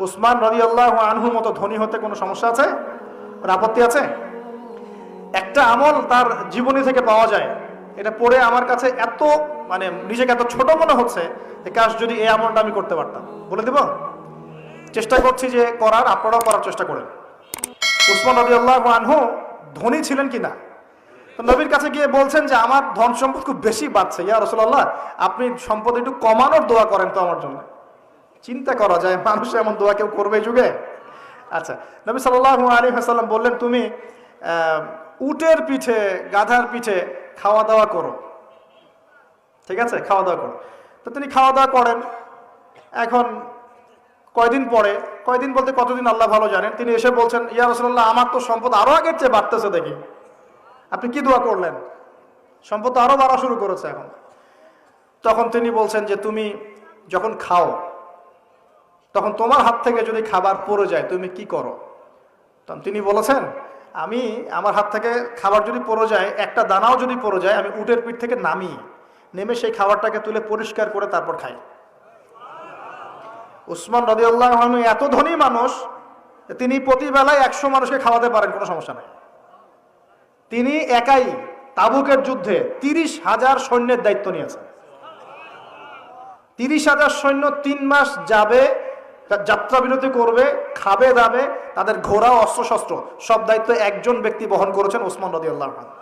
উসমান রাদিয়াল্লাহু আনহুর মতো ধনী হতে কোনো সমস্যা আছে? আপত্তি আছে? একটা আমল তার জীবনী থেকে পাওয়া যায়, এটা পড়ে আমার কাছে এত নিজেকে এত ছোট মনে হচ্ছে যে কাশ যদি এই আমলটা আমি করতে পারতাম। বলে দেব, চেষ্টা করছি যে করার, আপনারাও করার চেষ্টা করেন। উসমান রাদিয়াল্লাহু আনহু ধনী ছিলেন কিনা, তো নবীর কাছে গিয়ে বলছেন যে আমার ধন সম্পদ খুব বেশি বাড়ছে, ইয়া রাসূলুল্লাহ আপনি সম্পদ একটু কমানোর দোয়া করেন তো আমার জন্য। চিন্তা করা যায় মানুষ এমন দোয়া কেউ করবে এই যুগে? আচ্ছা, নবী সাল্লাল্লাহু আলাইহি ওয়াসাল্লাম বললেন তুমি উটের পিঠে, গাধার পিঠে খাওয়া দাওয়া করো, ঠিক আছে, খাওয়া দাওয়া করো। তো তিনি খাওয়া দাওয়া করেন। এখন কয়দিন পরে, কয়দিন বলতে কতদিন আল্লাহ ভালো জানেন, তিনি এসে বলছেন ইয়া রাসূলুল্লাহ আমার তো সম্পদ আরো আগের চেয়ে বাড়তেছে, দেখি আপনি কি দোয়া করলেন, সম্পদ তো আরো বাড়া শুরু করেছে এখন। তখন তিনি বলছেন যে তুমি যখন খাও তখন তোমার হাত থেকে যদি খাবার পড়ে যায় তুমি কি করো? তখন তিনি বলেছেন আমি, আমার হাত থেকে খাবার যদি পড়ে যায়, একটা দানাও যদি পড়ে যায়, আমি উটের পিঠ থেকে নেমে সেই খাবারটাকে তুলে পরিষ্কার করে তারপর খাই। উসমান রাদিয়াল্লাহু আনহু এত ধনী মানুষ, তিনি প্রতি বেলায় 100 মানুষকে খাওয়াতে পারেন, কোনো সমস্যা নাই। তিনি একাই তাবুকের যুদ্ধে 30,000 সৈন্যের দায়িত্ব নিয়েছেন। 30,000 সৈন্য 3 মাস যাবে, যাত্রা বিরতি করবে, খাবে দাবে, তাদের ঘোড়া অস্ত্রশস্ত্র সব দায়িত্ব একজন ব্যক্তি বহন করেছেন, উসমান রাদিয়াল্লাহু আনহু।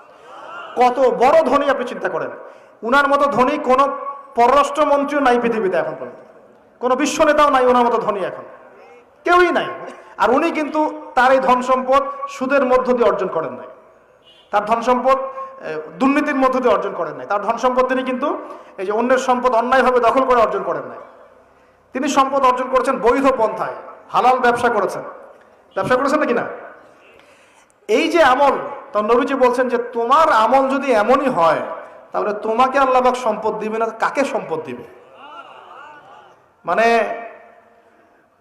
কত বড় ধনী আপনি চিন্তা করেন। উনার মতো ধনী কোনো পররাষ্ট্রমন্ত্রীও নাই পৃথিবীতে এখন পর্যন্ত, কোনো বিশ্ব নেতাও নাই ওনার মতো ধনী, এখন কেউই নাই। আর উনি কিন্তু তার এই ধন সম্পদ সুদের মধ্য দিয়ে অর্জন করেন নাই, তার ধন সম্পদ দুর্নীতির মধ্য দিয়ে অর্জন করেন নাই, তার ধন সম্পদ তিনি কিন্তু এই যে অন্যের সম্পদ অন্যায়ভাবে দখল করে অর্জন করেন নাই। তিনি সম্পদ অর্জন করেছেন বৈধ পন্থায়, হালাল ব্যবসা করেছেন নাকি না? এই যে আমল, তার নবীজি বলছেন যে তোমার আমল যদি এমনই হয় তাহলে তোমাকে আল্লাহ পাক সম্পদ দিবে না, কাকে সম্পদ দিবে?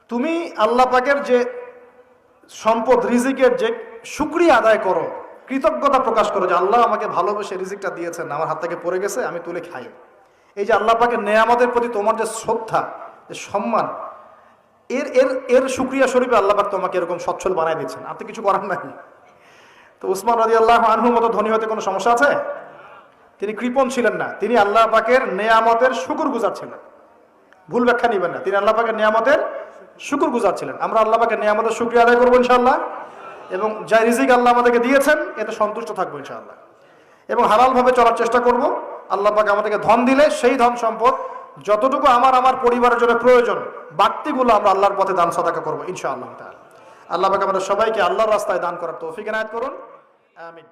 তুমি আল্লাহ পাকের যে সম্পদ, রিজিকের যে শুকরিয়া আদায় করো, কৃতজ্ঞতা প্রকাশ করো যে আল্লাহ আমাকে ভালোবেসে রিজিকটা দিয়েছেন, আমার হাত থেকে পড়ে গেছে, আমি তুলে খাই। এই যে আল্লাহ পাকের নেয়ামতের প্রতি তোমার যে শ্রদ্ধা, যে সম্মান, এর শুকরিয়া স্বরূপে আল্লাহ পাক তোমাকে এরকম সচ্ছল বানাই দিচ্ছেন, আপনি কিছু করার নাই। তো উসমান রাদিয়াল্লাহু আনহুর মতো ধনী হতে কোনো সমস্যা আছে? তিনি কৃপণ ছিলেন না, তিনি আল্লাহ পাকের নেয়ামতের শুকরগুজার ছিলেন। ভুল ব্যাখ্যা নিবেন না, তিনি আল্লাহ পাকের নেয়ামতের শুকরগুজার ছিলেন। আমরা আল্লাহ পাকের নেয়ামতের শুকরিয়া আদায় করবো ইনশাআল্লাহ, এবং যা রিজিক আল্লাহ আমাদেরকে দিয়েছেন এতে সন্তুষ্ট থাকবো ইনশাআল্লাহ, এবং হালালভাবে চলার চেষ্টা করব। আল্লাহ পাক আমাদেরকে ধন দিলে সেই ধন সম্পদ যতটুকু আমার পরিবারের জন্য প্রয়োজন, বাড়তিগুলো আমরা আল্লাহর পথে দান সাদাকা করবো ইনশাআল্লাহ তাআলা। আল্লাহ পাক আমাদের সবাইকে আল্লাহর রাস্তায় দান করার তৌফিক এনায়েত করুন, আমিন।